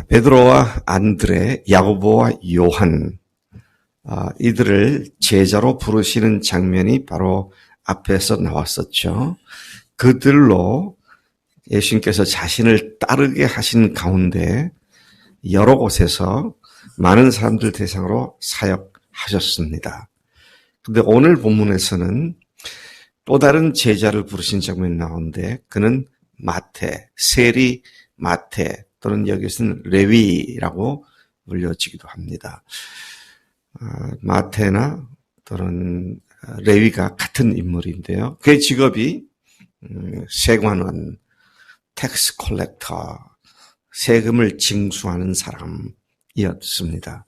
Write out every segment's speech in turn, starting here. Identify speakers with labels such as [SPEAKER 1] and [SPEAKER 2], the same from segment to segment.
[SPEAKER 1] 베드로와 안드레, 야고보와 요한, 이들을 제자로 부르시는 장면이 바로 앞에서 나왔었죠. 그들로 예수님께서 자신을 따르게 하신 가운데 여러 곳에서 많은 사람들 대상으로 사역하셨습니다. 그런데 오늘 본문에서는 또 다른 제자를 부르신 장면이 나오는데 그는 마태, 세리 마태 또는 여기서는 레위라고 불려지기도 합니다. 마태나 또는 레위가 같은 인물인데요. 그의 직업이 세관원, 텍스 컬렉터, 세금을 징수하는 사람이었습니다.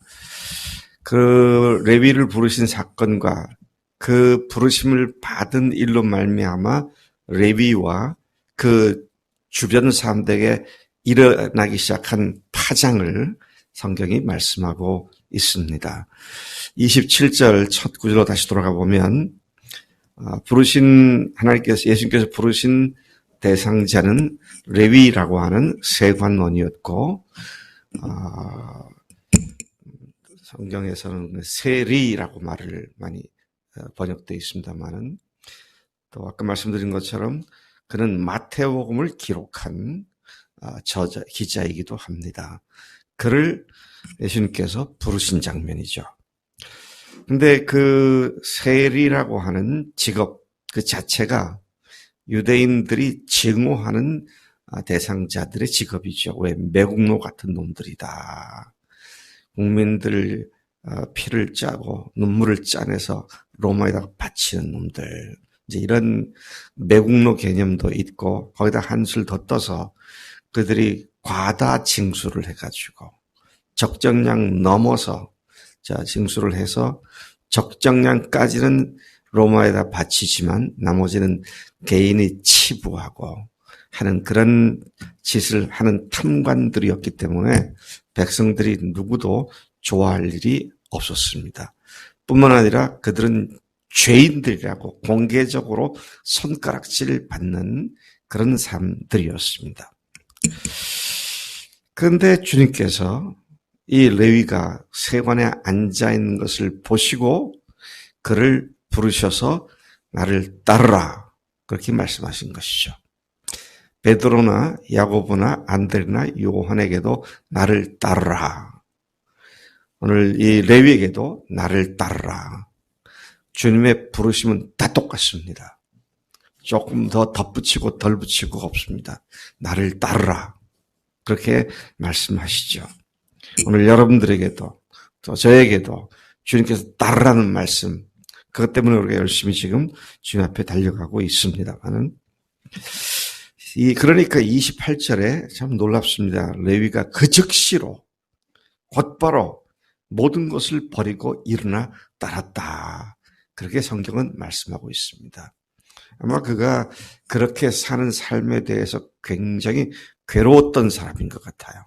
[SPEAKER 1] 그 레위를 부르신 사건과 그 부르심을 받은 일로 말미암아 레위와 그 주변 사람들에게 일어나기 시작한 파장을 성경이 말씀하고 있습니다. 27절 첫 구절로 다시 돌아가 보면 예수님께서 부르신 대상자는 레위라고 하는 세관원이었고 성경에서는 세리라고 말을 많이 번역되어 있습니다만은 또 아까 말씀드린 것처럼 그는 마태복음을 기록한 기자이기도 합니다. 그를 예수님께서 부르신 장면이죠. 근데 그 세리라고 하는 직업 그 자체가 유대인들이 증오하는 대상자들의 직업이죠. 왜? 매국노 같은 놈들이다. 국민들 피를 짜고 눈물을 짜내서 로마에다가 바치는 놈들. 이제 이런 매국노 개념도 있고 거기다 한술 더 떠서 그들이 과다 징수를 해가지고 적정량 넘어서 징수를 해서 적정량까지는 로마에다 바치지만 나머지는 개인이 치부하고 하는 그런 짓을 하는 탐관들이었기 때문에 백성들이 누구도 좋아할 일이 없었습니다. 뿐만 아니라 그들은 죄인들이라고 공개적으로 손가락질 받는 그런 사람들이었습니다. 그런데 주님께서 이 레위가 세관에 앉아있는 것을 보시고 그를 부르셔서 나를 따르라 그렇게 말씀하신 것이죠. 베드로나 야고보나 안드레나 요한에게도 나를 따르라. 오늘 이 레위에게도 나를 따르라. 주님의 부르심은 다 똑같습니다. 조금 더 덧붙이고 덜 붙이고 없습니다. 나를 따르라. 그렇게 말씀하시죠. 오늘 여러분들에게도 또 저에게도 주님께서 따르라는 말씀 그것 때문에 우리가 열심히 지금 주님 앞에 달려가고 있습니다만은 그러니까 28절에 참 놀랍습니다. 레위가 그 즉시로 곧바로 모든 것을 버리고 일어나 따랐다. 그렇게 성경은 말씀하고 있습니다. 아마 그가 그렇게 사는 삶에 대해서 굉장히 괴로웠던 사람인 것 같아요.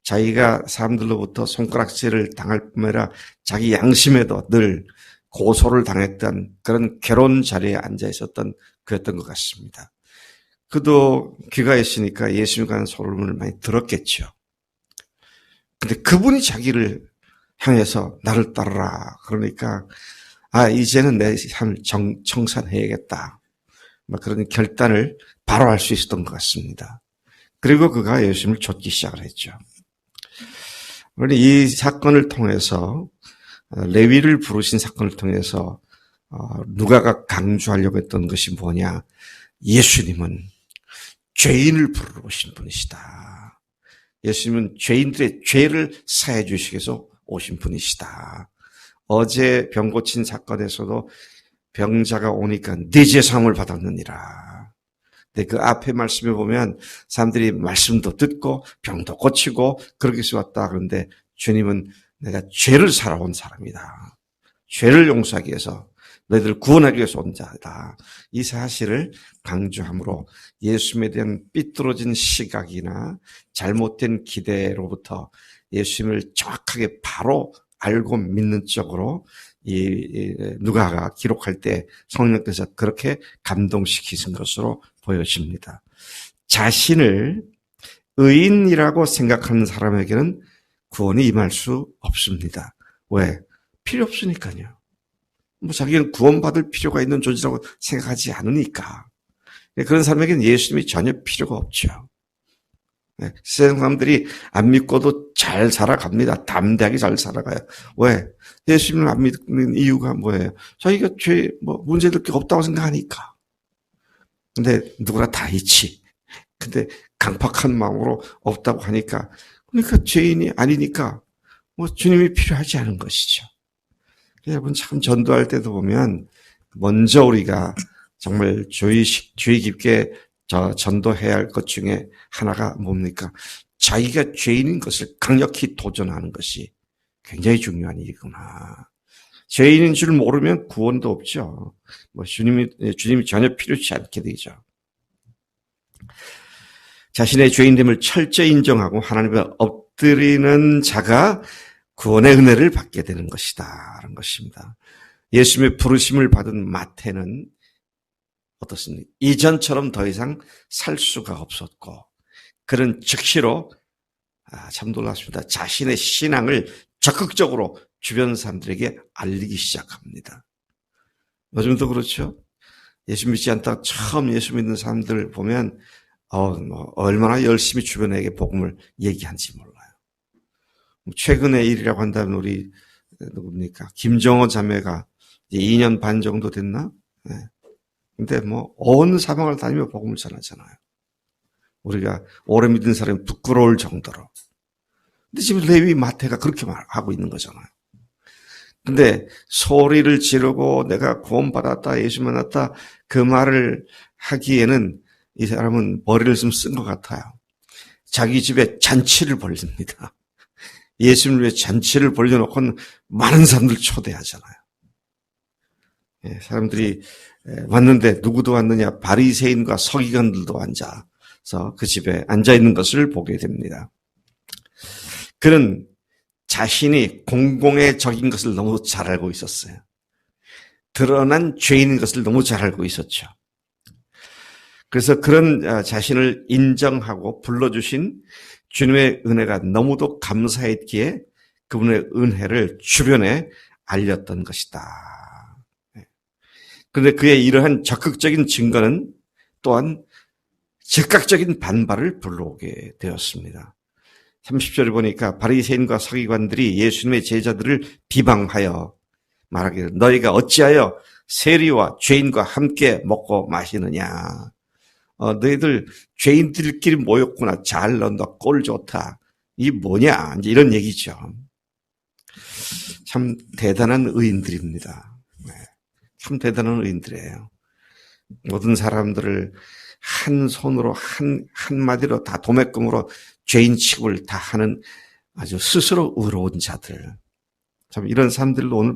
[SPEAKER 1] 자기가 사람들로부터 손가락질을 당할 뿐만 아니라 자기 양심에도 늘 고소를 당했던 그런 괴로운 자리에 앉아 있었던 그였던 것 같습니다. 그도 귀가 있으니까 예수님에 관한 소문을 많이 들었겠죠. 근데 그분이 자기를 향해서 나를 따르라. 그러니까 이제는 내 삶을 청산해야겠다. 그런 결단을 바로 할 수 있었던 것 같습니다. 그리고 그가 예수님을 좇기 시작을 했죠. 그런데 이 사건을 통해서 레위를 부르신 사건을 통해서 누가가 강조하려고 했던 것이 뭐냐. 예수님은 죄인을 부르러 오신 분이시다. 예수님은 죄인들의 죄를 사해 주시기 위해서 오신 분이시다. 어제 병 고친 사건에서도 병자가 오니까 네 죄 사함을 받았느니라. 근데 그 앞에 말씀에 보면 사람들이 말씀도 듣고 병도 고치고 그렇게 해서 왔다. 그런데 주님은 내가 죄를 살아온 사람이다. 죄를 용서하기 위해서 너희들을 구원하기 위해서 온 자다. 이 사실을 강조함으로 예수님에 대한 삐뚤어진 시각이나 잘못된 기대로부터 예수님을 정확하게 바로 알고 믿는 쪽으로 누가가 기록할 때 성령께서 그렇게 감동시키신 것으로 보여집니다. 자신을 의인이라고 생각하는 사람에게는 구원이 임할 수 없습니다. 왜? 필요 없으니까요. 자기는 구원받을 필요가 있는 존재라고 생각하지 않으니까. 그런 사람에게는 예수님이 전혀 필요가 없죠. 세상 사람들이 안 믿고도 잘 살아갑니다. 담대하게 잘 살아가요. 왜? 예수님을 안 믿는 이유가 뭐예요? 자기가 문제될 게 없다고 생각하니까. 근데 누구나 다 있지. 근데 강팍한 마음으로 없다고 하니까. 그러니까 죄인이 아니니까 주님이 필요하지 않은 것이죠. 여러분 참 전도할 때도 보면 먼저 우리가 정말 주의 깊게 전도해야 할 것 중에 하나가 뭡니까? 자기가 죄인인 것을 강력히 도전하는 것이 굉장히 중요한 일이구나. 죄인인 줄 모르면 구원도 없죠. 주님이 전혀 필요치 않게 되죠. 자신의 죄인됨을 철저히 인정하고 하나님에 엎드리는 자가 구원의 은혜를 받게 되는 것이다. 라는 것입니다. 예수님의 부르심을 받은 마태는 어떻습니까? 이전처럼 더 이상 살 수가 없었고, 그는 즉시로, 참 놀랍습니다. 자신의 신앙을 적극적으로 주변 사람들에게 알리기 시작합니다. 요즘도 그렇죠? 예수 믿지 않다가 처음 예수 믿는 사람들 보면, 얼마나 열심히 주변에게 복음을 얘기하는지 몰라요. 최근의 일이라고 한다면 우리, 누굽니까? 김정호 자매가 이제 2년 반 정도 됐나? 네. 근데 온 사방을 다니며 복음을 전하잖아요. 우리가 오래 믿은 사람이 부끄러울 정도로. 근데 지금 레위 마태가 그렇게 하고 있는 거잖아요. 근데 소리를 지르고 내가 구원받았다, 예수 만났다, 그 말을 하기에는 이 사람은 머리를 좀 쓴 것 같아요. 자기 집에 잔치를 벌립니다. 예수님을 위해 잔치를 벌려놓고는 많은 사람들 초대하잖아요. 사람들이 왔는데 누구도 왔느냐? 바리새인과 서기관들도 앉아서 그 집에 앉아있는 것을 보게 됩니다. 그는 자신이 공공의 적인 것을 너무 잘 알고 있었어요. 드러난 죄인인 것을 너무 잘 알고 있었죠. 그래서 그런 자신을 인정하고 불러주신 주님의 은혜가 너무도 감사했기에 그분의 은혜를 주변에 알렸던 것이다. 그런데 그의 이러한 적극적인 증거는 또한 즉각적인 반발을 불러오게 되었습니다. 30절을 보니까 바리새인과 서기관들이 예수님의 제자들을 비방하여 말하기를 너희가 어찌하여 세리와 죄인과 함께 먹고 마시느냐. 너희들 죄인들끼리 모였구나. 잘 논다. 꼴 좋다. 이 뭐냐. 이제 이런 얘기죠. 참 대단한 의인들입니다. 참 대단한 의인들이에요. 모든 사람들을 한 손으로 한마디로 다 도매금으로 죄인 취급을 다 하는 아주 스스로 의로운 자들. 참 이런 사람들도 오늘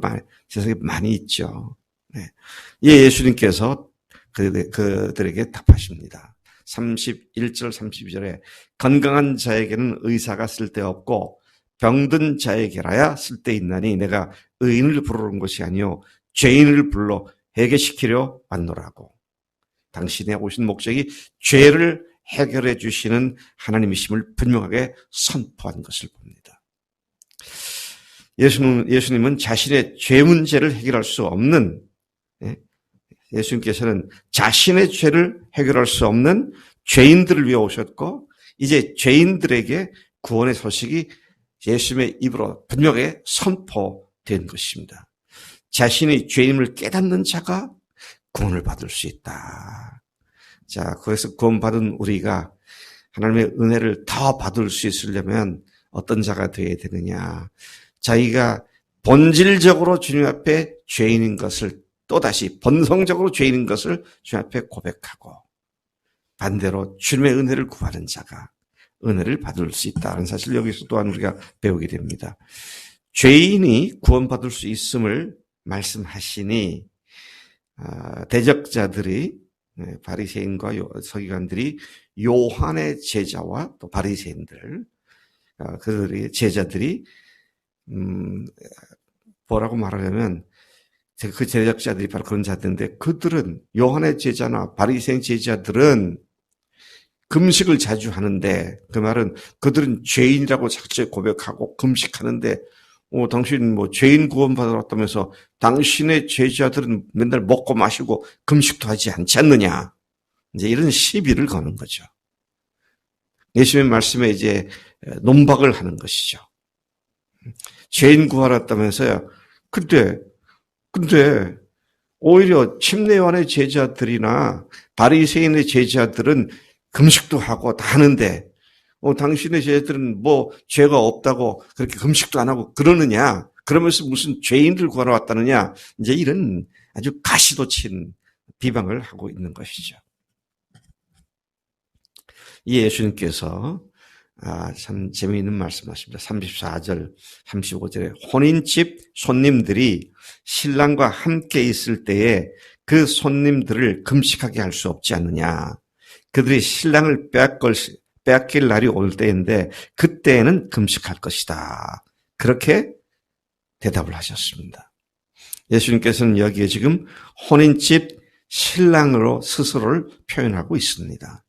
[SPEAKER 1] 세상에 많이 있죠. 네. 예수님께서 그들에게 답하십니다. 31절 32절에 건강한 자에게는 의사가 쓸데없고 병든 자에게라야 쓸데있나니 내가 의인을 부르는 것이 아니요 죄인을 불러 해결시키려 왔노라고. 당신이 오신 목적이 죄를 해결해 주시는 하나님이심을 분명하게 선포한 것을 봅니다. 예수님은 자신의 죄 문제를 해결할 수 없는, 예수님께서는 자신의 죄를 해결할 수 없는 죄인들을 위해 오셨고 이제 죄인들에게 구원의 소식이 예수님의 입으로 분명하게 선포된 것입니다. 자신의 죄임을 깨닫는 자가 구원을 받을 수 있다. 자, 그래서 구원받은 우리가 하나님의 은혜를 더 받을 수 있으려면 어떤 자가 되어야 되느냐. 자기가 본질적으로 주님 앞에 죄인인 것을 또다시 본성적으로 죄인인 것을 주님 앞에 고백하고 반대로 주님의 은혜를 구하는 자가 은혜를 받을 수 있다는 사실 여기서 또한 우리가 배우게 됩니다. 죄인이 구원받을 수 있음을 말씀하시니 대적자들이 바리새인과 서기관들이 요한의 제자와 또 바리새인들 그들의 제자들이 뭐라고 말하냐면 그 제작자들이 바로 그런 자들인데 그들은 요한의 제자나 바리새인 제자들은 금식을 자주 하는데 그 말은 그들은 죄인이라고 자체 고백하고 금식하는데 당신 죄인 구원받으러 왔다면서 당신의 제자들은 맨날 먹고 마시고 금식도 하지 않지 않느냐. 이제 이런 시비를 거는 거죠. 예수님의 말씀에 이제 논박을 하는 것이죠. 죄인 구하러 왔다면서요. 근데 오히려 침례요한의 제자들이나 바리새인의 제자들은 금식도 하고 다 하는데 당신의 제자들은 죄가 없다고 그렇게 금식도 안 하고 그러느냐? 그러면서 무슨 죄인들 구하러 왔다느냐? 이제 이런 아주 가시도 친 비방을 하고 있는 것이죠. 이 예수님께서 참 재미있는 말씀하십니다. 34절, 35절에 혼인집 손님들이 신랑과 함께 있을 때에 그 손님들을 금식하게 할 수 없지 않느냐. 그들이 신랑을 빼앗길 날이 올 때인데 그때에는 금식할 것이다. 그렇게 대답을 하셨습니다. 예수님께서는 여기에 지금 혼인집 신랑으로 스스로를 표현하고 있습니다.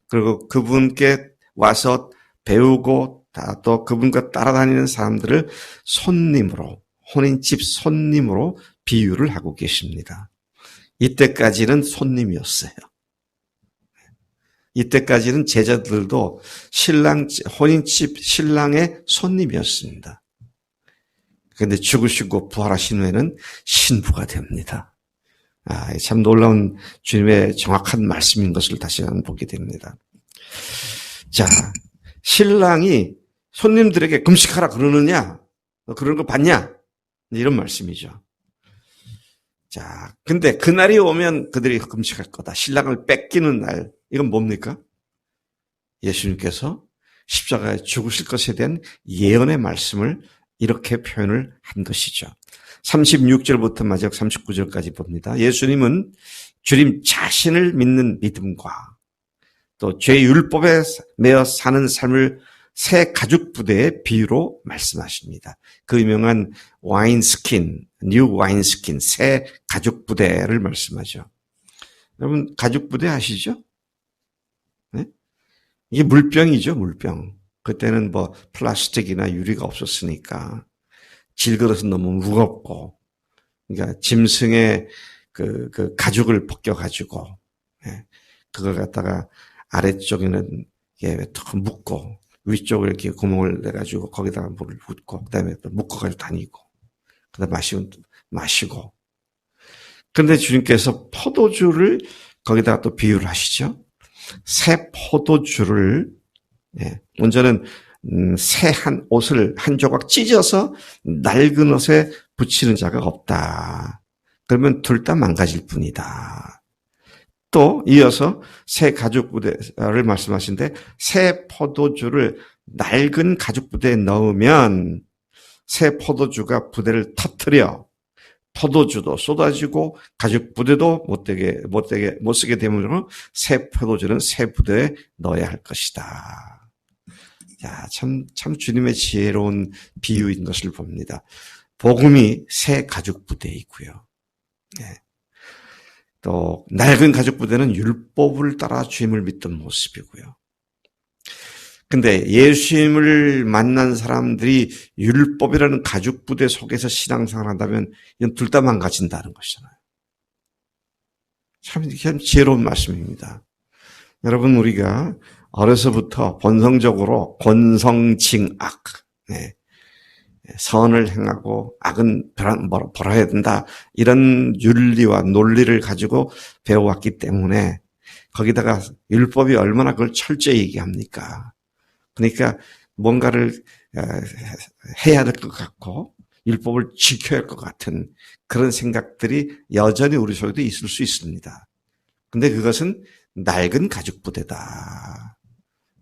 [SPEAKER 1] 그리고 그분께 와서 배우고 또 그분과 따라다니는 사람들을 손님으로, 혼인집 손님으로 비유를 하고 계십니다. 이때까지는 손님이었어요. 이때까지는 제자들도 혼인집 신랑의 손님이었습니다. 그런데 죽으시고 부활하신 후에는 신부가 됩니다. 참 놀라운 주님의 정확한 말씀인 것을 다시 한번 보게 됩니다. 자, 신랑이 손님들에게 금식하라 그러느냐? 너 그런 거 봤냐? 이런 말씀이죠. 자, 근데 그날이 오면 그들이 금식할 거다. 신랑을 뺏기는 날. 이건 뭡니까? 예수님께서 십자가에 죽으실 것에 대한 예언의 말씀을 이렇게 표현을 한 것이죠. 36절부터 마지막 39절까지 봅니다. 예수님은 주님 자신을 믿는 믿음과 또 죄율법에 매여 사는 삶을 새 가죽 부대의 비유로 말씀하십니다. 그 유명한 와인스킨, 뉴 와인스킨, 새 가죽 부대를 말씀하죠. 여러분 가죽 부대 아시죠? 네? 이게 물병이죠, 물병. 그때는 플라스틱이나 유리가 없었으니까 질그릇은 너무 무겁고, 그러니까 짐승의 그 가죽을 벗겨가지고, 그걸 갖다가 아래쪽에는 이게 더 묶고, 위쪽을 이렇게 구멍을 내가지고 거기다가 물을 붓고, 그 다음에 또 묶어가지고 다니고, 그 다음에 마시고. 그런데 주님께서 포도주를 거기다가 또 비유를 하시죠. 새 포도주를, 먼저는 새 한 옷을 한 조각 찢어서 낡은 옷에 붙이는 자가 없다. 그러면 둘 다 망가질 뿐이다. 또 이어서 새 가죽 부대를 말씀하신데 새 포도주를 낡은 가죽 부대에 넣으면 새 포도주가 부대를 터뜨려 포도주도 쏟아지고 가죽 부대도 못 쓰게 되므로 새 포도주는 새 부대에 넣어야 할 것이다. 야, 참 주님의 지혜로운 비유인 것을 봅니다. 복음이 새 가죽 부대이고요. 또 낡은 가죽 부대는 율법을 따라 주님을 믿던 모습이고요. 근데 예수님을 만난 사람들이 율법이라는 가죽 부대 속에서 신앙생활을 한다면 이건 둘 다 망가진다는 것이잖아요. 참 지혜로운 말씀입니다. 여러분, 우리가 어려서부터 본성적으로 권성징악, 선을 행하고 악은 벌어야 된다, 이런 윤리와 논리를 가지고 배워왔기 때문에 거기다가 율법이 얼마나 그걸 철저히 얘기합니까? 그러니까 뭔가를 해야 될 것 같고 율법을 지켜야 할 것 같은 그런 생각들이 여전히 우리 속에도 있을 수 있습니다. 근데 그것은 낡은 가죽 부대다.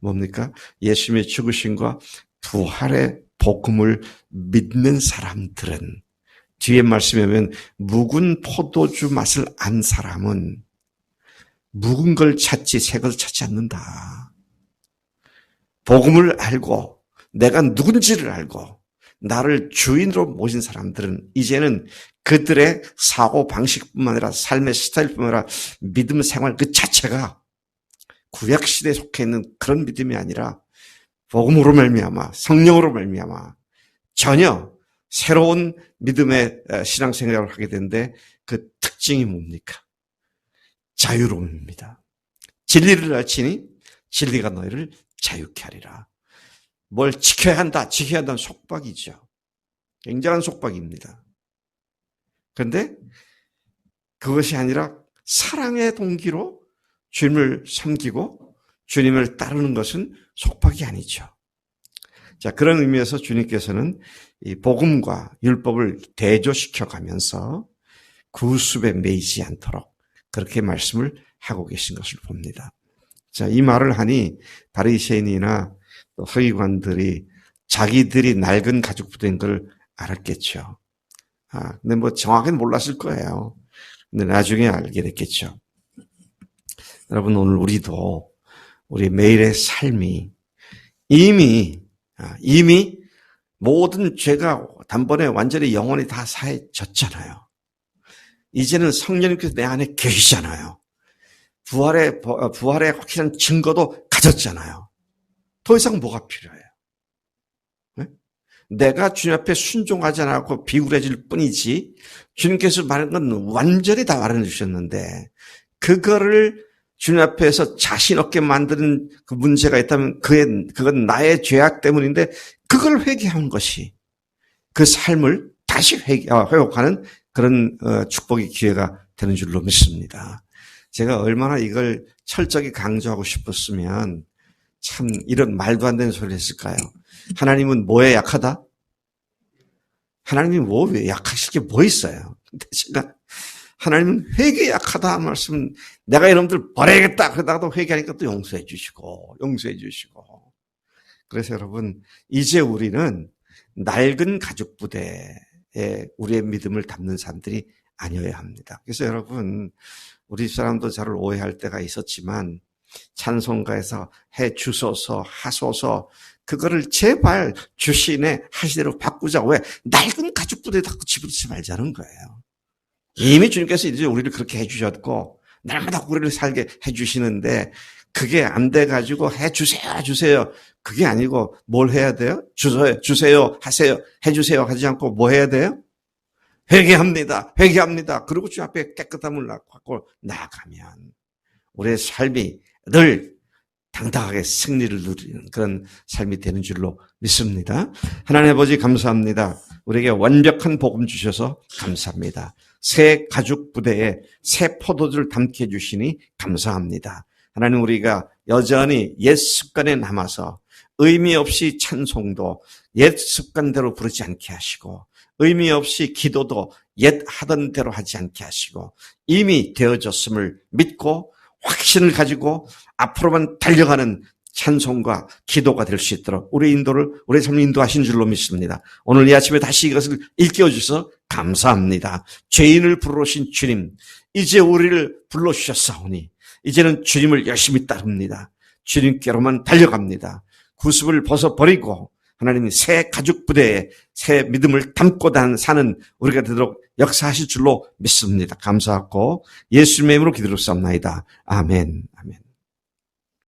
[SPEAKER 1] 뭡니까? 예수님의 죽으심과 부활의 복음을 믿는 사람들은, 뒤에 말씀에 보면 묵은 포도주 맛을 안 사람은 묵은 걸 찾지 새 걸 찾지 않는다. 복음을 알고 내가 누군지를 알고 나를 주인으로 모신 사람들은 이제는 그들의 사고 방식뿐만 아니라 삶의 스타일뿐만 아니라 믿음 생활 그 자체가 구약시대에 속해 있는 그런 믿음이 아니라 복음으로 말미암아 성령으로 말미암아 전혀 새로운 믿음의 신앙생활을 하게 되는데 그 특징이 뭡니까? 자유로움입니다. 진리를 알지니 진리가 너희를 자유케 하리라. 뭘 지켜야 한다, 지켜야 한다는 속박이죠. 굉장한 속박입니다. 그런데 그것이 아니라 사랑의 동기로 주님을 섬기고 주님을 따르는 것은 속박이 아니죠. 자, 그런 의미에서 주님께서는 이 복음과 율법을 대조시켜 가면서 구습에 매이지 않도록 그렇게 말씀을 하고 계신 것을 봅니다. 자, 이 말을 하니 바리새인이나 또 서기관들이 자기들이 낡은 가죽부대인 걸 알았겠죠. 근데 뭐 정확히는 몰랐을 거예요. 근데 나중에 알게 됐겠죠. 여러분, 오늘 우리도 우리 매일의 삶이 이미 모든 죄가 단번에 완전히 영원히 다 사해졌잖아요. 이제는 성령님께서 내 안에 계시잖아요. 부활의 확실한 증거도 가졌잖아요. 더 이상 뭐가 필요해요? 네? 내가 주님 앞에 순종하지 않고 비굴해질 뿐이지 주님께서 말한 건 완전히 다 말해 주셨는데 그거를 주님 앞에서 자신 없게 만드는 그 문제가 있다면 그건 나의 죄악 때문인데 그걸 회개하는 것이 그 삶을 다시 회복하는 그런 축복의 기회가 되는 줄로 믿습니다. 제가 얼마나 이걸 철저히 강조하고 싶었으면 참 이런 말도 안 되는 소리를 했을까요? 하나님은 뭐에 약하다? 하나님이 왜 약하실 게 뭐 있어요? 근데 제가 하나님은 회개에 약하다 말씀 내가 여러분들 버려야겠다 그러다가도 회개하니까 또 용서해 주시고 그래서 여러분 이제 우리는 낡은 가죽 부대에 우리의 믿음을 담는 사람들이 아니어야 합니다. 그래서 여러분 우리 사람도 저를 오해할 때가 있었지만 찬송가에서 해 주소서 하소서 그거를 제발 주신의 하시대로 바꾸자고 왜 낡은 가죽 부대에 자꾸 집어넣지 말자는 거예요. 이미 주님께서 이제 우리를 그렇게 해주셨고 날마다 우리를 살게 해주시는데 그게 안 돼가지고 해주세요. 그게 아니고 뭘 해야 돼요? 주세요 하세요 해주세요 하지 않고 뭐 해야 돼요? 회개합니다. 그리고 주님 앞에 깨끗한 물 갖고 나아가면 우리의 삶이 늘 당당하게 승리를 누리는 그런 삶이 되는 줄로 믿습니다. 하나님 아버지 감사합니다. 우리에게 완벽한 복음 주셔서 감사합니다. 새 가죽 부대에 새 포도주를 담게 해주시니 감사합니다. 하나님 우리가 여전히 옛 습관에 남아서 의미 없이 찬송도 옛 습관대로 부르지 않게 하시고 의미 없이 기도도 옛 하던 대로 하지 않게 하시고 이미 되어졌음을 믿고 확신을 가지고 앞으로만 달려가는 찬송과 기도가 될 수 있도록 우리 삶을 인도하신 줄로 믿습니다. 오늘 이 아침에 다시 이것을 일깨워 주셔서 감사합니다. 죄인을 부르신 주님, 이제 우리를 불러주셨사오니 이제는 주님을 열심히 따릅니다. 주님께로만 달려갑니다. 구습을 벗어버리고 하나님이 새 가죽 부대에 새 믿음을 담고 사는 우리가 되도록 역사하실 줄로 믿습니다. 감사하고 예수님의 이름으로 기도를 쌉나이다. 아멘.